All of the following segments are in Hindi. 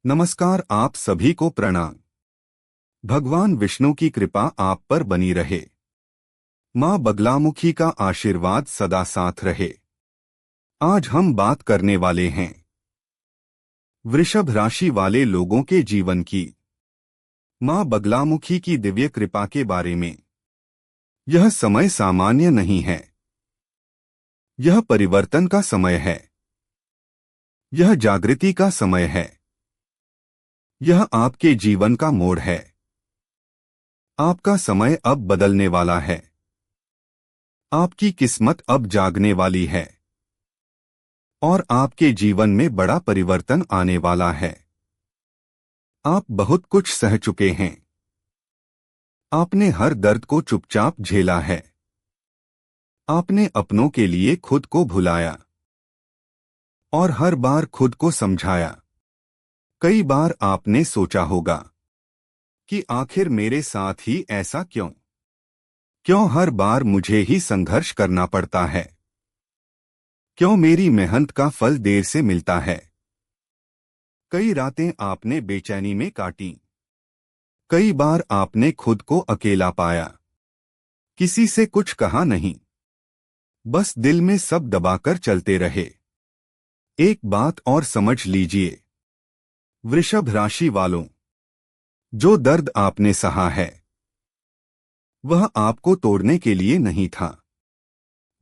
नमस्कार, आप सभी को प्रणाम। भगवान विष्णु की कृपा आप पर बनी रहे। मां बगलामुखी का आशीर्वाद सदा साथ रहे। आज हम बात करने वाले हैं वृषभ राशि वाले लोगों के जीवन की मां बगलामुखी की दिव्य कृपा के बारे में। यह समय सामान्य नहीं है। यह परिवर्तन का समय है। यह जागृति का समय है। यह आपके जीवन का मोड़ है। आपका समय अब बदलने वाला है। आपकी किस्मत अब जागने वाली है और आपके जीवन में बड़ा परिवर्तन आने वाला है। आप बहुत कुछ सह चुके हैं। आपने हर दर्द को चुपचाप झेला है। आपने अपनों के लिए खुद को भुलाया और हर बार खुद को समझाया। कई बार आपने सोचा होगा कि आखिर मेरे साथ ही ऐसा क्यों? क्यों हर बार मुझे ही संघर्ष करना पड़ता है? क्यों मेरी मेहनत का फल देर से मिलता है? कई रातें आपने बेचैनी में काटी। कई बार आपने खुद को अकेला पाया। किसी से कुछ कहा नहीं, बस दिल में सब दबाकर चलते रहे। एक बात और समझ लीजिए वृषभ राशि वालों, जो दर्द आपने सहा है वह आपको तोड़ने के लिए नहीं था,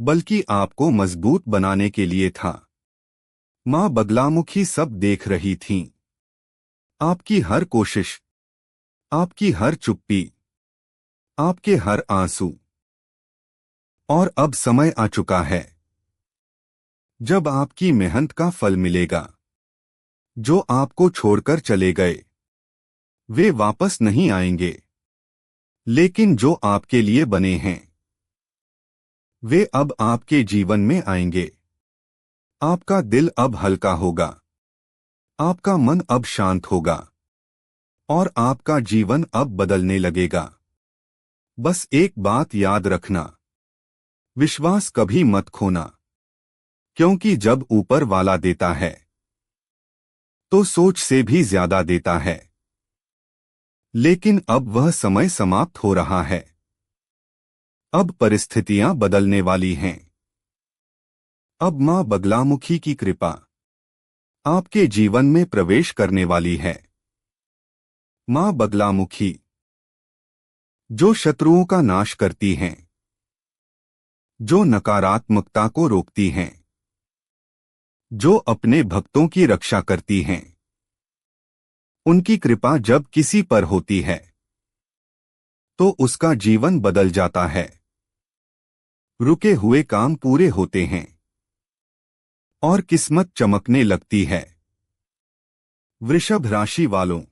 बल्कि आपको मजबूत बनाने के लिए था। मां बगलामुखी सब देख रही थीं। आपकी हर कोशिश, आपकी हर चुप्पी, आपके हर आंसू। और अब समय आ चुका है जब आपकी मेहनत का फल मिलेगा। जो आपको छोड़कर चले गए वे वापस नहीं आएंगे, लेकिन जो आपके लिए बने हैं वे अब आपके जीवन में आएंगे। आपका दिल अब हल्का होगा। आपका मन अब शांत होगा और आपका जीवन अब बदलने लगेगा। बस एक बात याद रखना, विश्वास कभी मत खोना, क्योंकि जब ऊपर वाला देता है तो सोच से भी ज्यादा देता है। लेकिन अब वह समय समाप्त हो रहा है। अब परिस्थितियां बदलने वाली हैं। अब मां बगलामुखी की कृपा आपके जीवन में प्रवेश करने वाली है। मां बगलामुखी जो शत्रुओं का नाश करती हैं, जो नकारात्मकता को रोकती हैं, जो अपने भक्तों की रक्षा करती हैं। उनकी कृपा जब किसी पर होती है तो उसका जीवन बदल जाता है। रुके हुए काम पूरे होते हैं और किस्मत चमकने लगती है। वृषभ राशि वालों,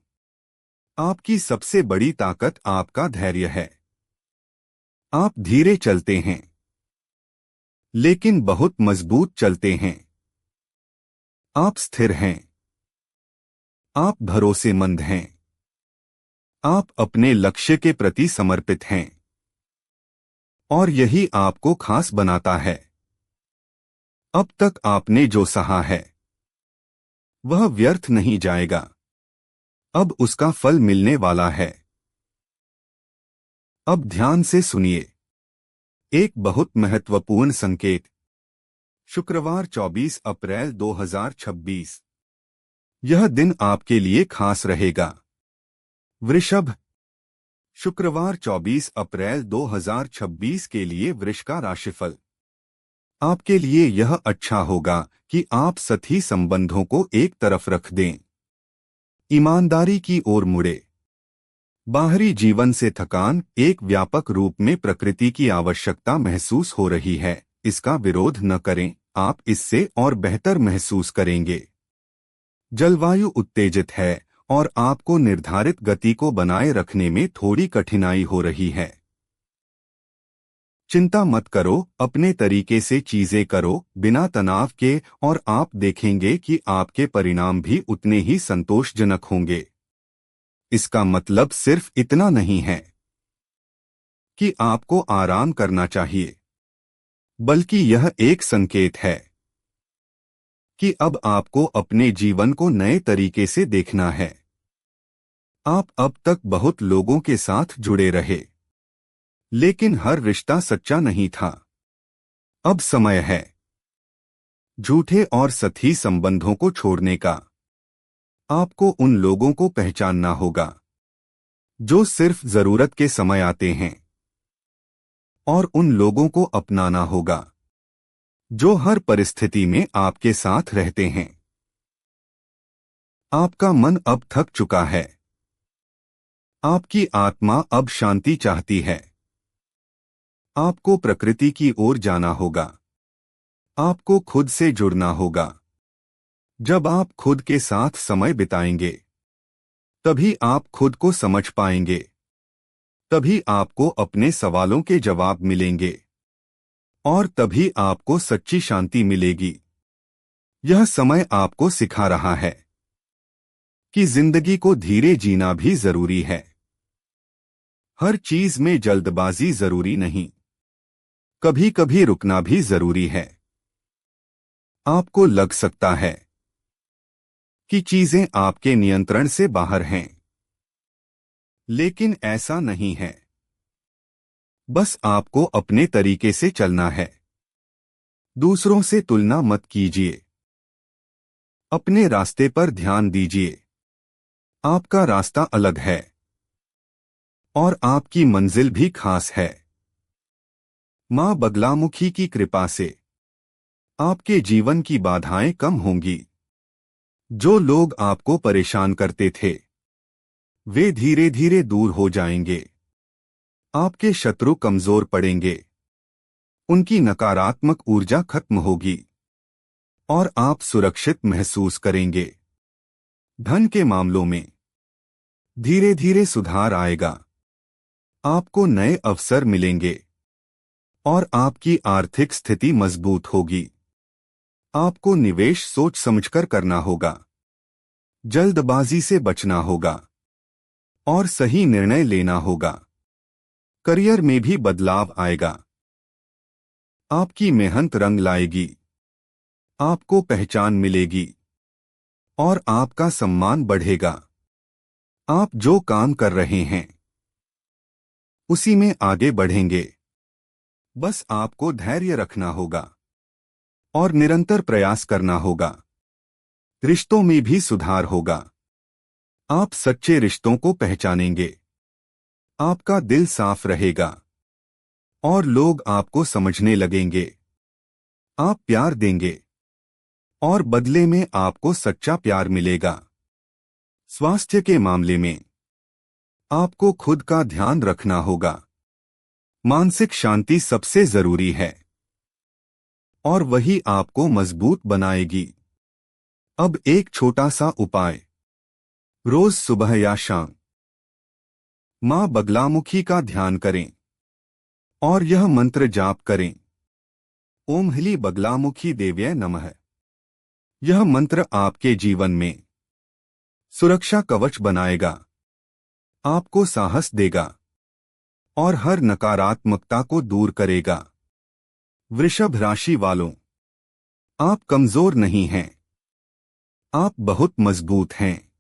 आपकी सबसे बड़ी ताकत आपका धैर्य है। आप धीरे चलते हैं, लेकिन बहुत मजबूत चलते हैं। आप स्थिर हैं। आप भरोसेमंद हैं। आप अपने लक्ष्य के प्रति समर्पित हैं और यही आपको खास बनाता है। अब तक आपने जो सहा है वह व्यर्थ नहीं जाएगा। अब उसका फल मिलने वाला है। अब ध्यान से सुनिए एक बहुत महत्वपूर्ण संकेत। शुक्रवार 24 अप्रैल 2026। यह दिन आपके लिए खास रहेगा। वृषभ, शुक्रवार 24 अप्रैल 2026 के लिए वृष का राशिफल। आपके लिए यह अच्छा होगा कि आप सभी संबंधों को एक तरफ रख दें। ईमानदारी की ओर मुड़े। बाहरी जीवन से थकान एक व्यापक रूप में प्रकृति की आवश्यकता महसूस हो रही है। इसका विरोध न करें, आप इससे और बेहतर महसूस करेंगे। जलवायु उत्तेजित है और आपको निर्धारित गति को बनाए रखने में थोड़ी कठिनाई हो रही है। चिंता मत करो, अपने तरीके से चीजें करो बिना तनाव के और आप देखेंगे कि आपके परिणाम भी उतने ही संतोषजनक होंगे। इसका मतलब सिर्फ इतना नहीं है कि आपको आराम करना चाहिए, बल्कि यह एक संकेत है कि अब आपको अपने जीवन को नए तरीके से देखना है। आप अब तक बहुत लोगों के साथ जुड़े रहे, लेकिन हर रिश्ता सच्चा नहीं था। अब समय है झूठे और सतही संबंधों को छोड़ने का। आपको उन लोगों को पहचानना होगा जो सिर्फ जरूरत के समय आते हैं, और उन लोगों को अपनाना होगा जो हर परिस्थिति में आपके साथ रहते हैं। आपका मन अब थक चुका है। आपकी आत्मा अब शांति चाहती है। आपको प्रकृति की ओर जाना होगा। आपको खुद से जुड़ना होगा। जब आप खुद के साथ समय बिताएंगे, तभी आप खुद को समझ पाएंगे। तभी आपको अपने सवालों के जवाब मिलेंगे, और तभी आपको सच्ची शांति मिलेगी। यह समय आपको सिखा रहा है कि जिंदगी को धीरे जीना भी जरूरी है। हर चीज में जल्दबाजी जरूरी नहीं, कभी कभी रुकना भी जरूरी है। आपको लग सकता है कि चीजें आपके नियंत्रण से बाहर हैं, लेकिन ऐसा नहीं है। बस आपको अपने तरीके से चलना है। दूसरों से तुलना मत कीजिए। अपने रास्ते पर ध्यान दीजिए। आपका रास्ता अलग है, और आपकी मंजिल भी खास है। मां बगलामुखी की कृपा से आपके जीवन की बाधाएं कम होंगी। जो लोग आपको परेशान करते थे, वे धीरे धीरे दूर हो जाएंगे। आपके शत्रु कमजोर पड़ेंगे। उनकी नकारात्मक ऊर्जा खत्म होगी, और आप सुरक्षित महसूस करेंगे। धन के मामलों में धीरे धीरे सुधार आएगा। आपको नए अवसर मिलेंगे, और आपकी आर्थिक स्थिति मजबूत होगी। आपको निवेश सोच समझकर करना होगा। जल्दबाजी से बचना होगा, और सही निर्णय लेना होगा। करियर में भी बदलाव आएगा। आपकी मेहनत रंग लाएगी। आपको पहचान मिलेगी, और आपका सम्मान बढ़ेगा। आप जो काम कर रहे हैं, उसी में आगे बढ़ेंगे। बस आपको धैर्य रखना होगा, और निरंतर प्रयास करना होगा। रिश्तों में भी सुधार होगा। आप सच्चे रिश्तों को पहचानेंगे। आपका दिल साफ रहेगा, और लोग आपको समझने लगेंगे। आप प्यार देंगे, और बदले में आपको सच्चा प्यार मिलेगा। स्वास्थ्य के मामले में आपको खुद का ध्यान रखना होगा। मानसिक शांति सबसे जरूरी है, और वही आपको मजबूत बनाएगी। अब एक छोटा सा उपाय। रोज सुबह या शाम मां बगलामुखी का ध्यान करें, और यह मंत्र जाप करें। ओम ह्ली बगलामुखी देव्यै नमः। यह मंत्र आपके जीवन में सुरक्षा कवच बनाएगा, आपको साहस देगा, और हर नकारात्मकता को दूर करेगा। वृषभ राशि वालों, आप कमजोर नहीं हैं। आप बहुत मजबूत हैं।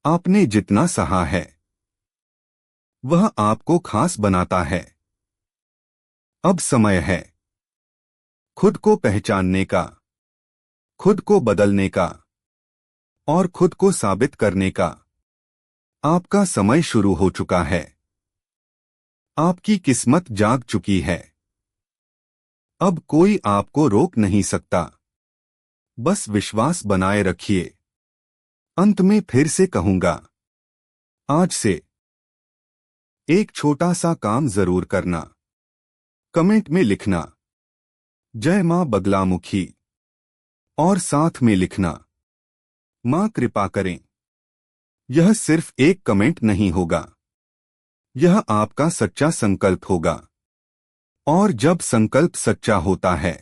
आपने जितना सहा है, वह आपको खास बनाता है। अब समय है खुद को पहचानने का, खुद को बदलने का, और खुद को साबित करने का। आपका समय शुरू हो चुका है। आपकी किस्मत जाग चुकी है। अब कोई आपको रोक नहीं सकता। बस विश्वास बनाए रखिए। अंत में फिर से कहूंगा, आज से एक छोटा सा काम जरूर करना। कमेंट में लिखना जय मां बगलामुखी, और साथ में लिखना मां कृपा करें। यह सिर्फ एक कमेंट नहीं होगा, यह आपका सच्चा संकल्प होगा। और जब संकल्प सच्चा होता है,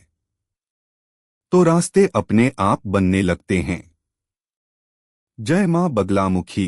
तो रास्ते अपने आप बनने लगते हैं। जय मां बगलामुखी।